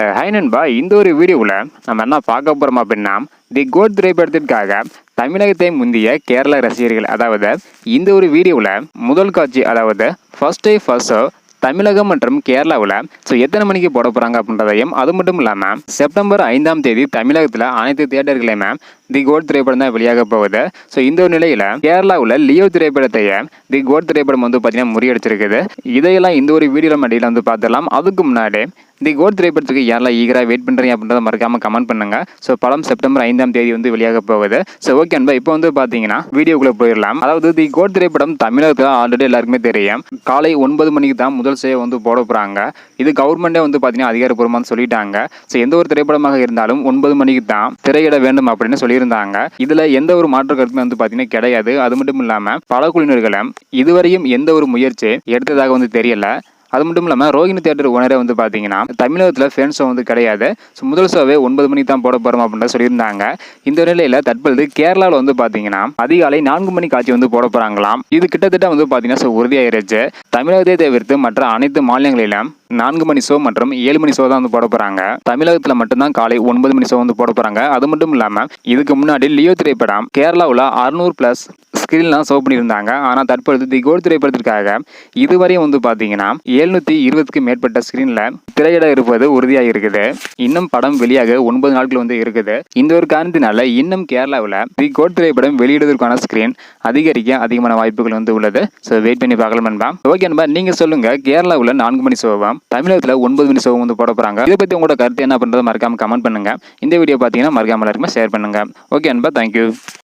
Hi நண்பா, இந்த ஒரு வீடியோவில் நம்ம என்ன பார்க்க போகிறோம் அப்படின்னா, தி கோட் திரைப்படத்திற்காக தமிழகத்தை முந்திய கேரள ரசிகர்கள், அதாவது இந்த ஒரு வீடியோவில் முதல் காட்சி, அதாவது ஃபர்ஸ்ட் டே ஃபர்ஸ்ட் ஷோ தமிழகம் மற்றும் கேரளாவில் எத்தனை மணிக்கு போட போகிறாங்க அப்படின்றதையும், அது மட்டும் இல்லாமல் செப்டம்பர் 5ஆம் தேதி தமிழகத்தில் அனைத்து தியேட்டர்களையுமே தி கோட் திரைப்படம் தான் வெளியாக போகுது. இந்த ஒரு நிலையில் கேரளாவில் லியோ திரைப்படத்தையே தி கோட் திரைப்படம் பார்த்தீங்கன்னா முறியடிச்சிருக்குது. இதையெல்லாம் இந்த ஒரு வீடியோவில் மட்டியில் பார்த்துடலாம். அதுக்கு முன்னாடி தி கோட் திரைப்படத்துக்கு யாரெல்லாம் ஈகராக வெயிட் பண்ணுறீங்க அப்படின்றத மறக்காமல் கமெண்ட் பண்ணுங்க. படம் செப்டம்பர் 5ஆம் தேதி வெளியாக போகுது. ஓகே அன்பா, இப்போ பார்த்தீங்கன்னா வீடியோக்குள்ளே போயிடலாம். அதாவது தி கோட் திரைப்படம் தமிழகத்தில் ஆல்ரெடி எல்லாருக்குமே தெரியும், காலை 9 மணிக்கு தான் முதல் ஷோ போட போகிறாங்க. இது கவர்மெண்ட்டே பார்த்தீங்கன்னா அதிகாரப்பூர்வமாக சொல்லிட்டாங்க. எந்த ஒரு திரைப்படமாக இருந்தாலும் 9 மணிக்கு தான் திரையிட வேண்டும் அப்படின்னு சொல்லியிருந்தாங்க. இதில் எந்த ஒரு மாற்று கருத்துமே பார்த்தீங்கன்னா கிடையாது. அது மட்டும் இல்லாமல் பல குழுவினர்களும் இதுவரையும் எந்த ஒரு முயற்சி எடுத்ததாக தெரியல. அது மட்டும் இல்லாமல் ரோஹிணி தியேட்டர் ஓனரே பார்த்தீங்கன்னா தமிழகத்தில் ஃபேன் ஷோ கிடையாது, முதல் ஷோவே 9 மணிக்கு தான் போட போகிறோம் அப்படின்னு சொல்லியிருந்தாங்க. இந்த நிலையில் தற்பொழுது கேரளாவில் பார்த்தீங்கன்னா அதிகாலை 4 மணி காட்சி போட போகிறாங்களாம். இது கிட்டத்தட்ட பார்த்தீங்கன்னா உறுதியாயிருச்சு. தமிழகத்தை தவிர்த்து மற்ற அனைத்து மாநிலங்களிலும் 4 மணி ஷோ மற்றும் 7 மணி ஷோ தான் போட போகிறாங்க. தமிழகத்தில் மட்டும்தான் காலை 9 மணி ஷோ போட போகிறாங்க. அது மட்டும் இல்லாமல் இதுக்கு முன்னாடி லியோ திரைப்படம் கேரளாவில் 600+ ஸ்கிரீன்லாம் ஷோ பண்ணியிருந்தாங்க. ஆனால் தற்பொழுது தி கோட் திரைப்படத்திற்காக இதுவரையும் பார்த்தீங்கன்னா 720க்கு மேற்பட்ட ஸ்கிரீனில் திரையிட இருப்பது உறுதியாக இருக்குது. இன்னும் படம் வெளியாக 9 நாட்கள் இருக்குது. இந்த ஒரு காரணத்தினால இன்னும் கேரளாவில் தி கோட் திரைப்படம் வெளியிடுவதற்கான ஸ்கிரீன் அதிகரிக்க அதிகமான வாய்ப்புகள் உள்ளது. வெயிட் பண்ணி பார்க்கலாம் நண்பா. ஓகே நண்பா, நீங்கள் சொல்லுங்கள், கேரளாவில் 4 மணி ஷோவும் தமிழகத்தில் 9 மணி ஷோவும் போட போகிறாங்க. இதை பற்றி உங்களோட கருத்து என்ன பண்ணுறதை மறக்காமல் கமெண்ட் பண்ணுங்க. இந்த வீடியோ பார்த்தீங்கன்னா மறக்காமல் எல்லாருமே ஷேர் பண்ணுங்க. ஓகே நண்பா, தேங்க்யூ.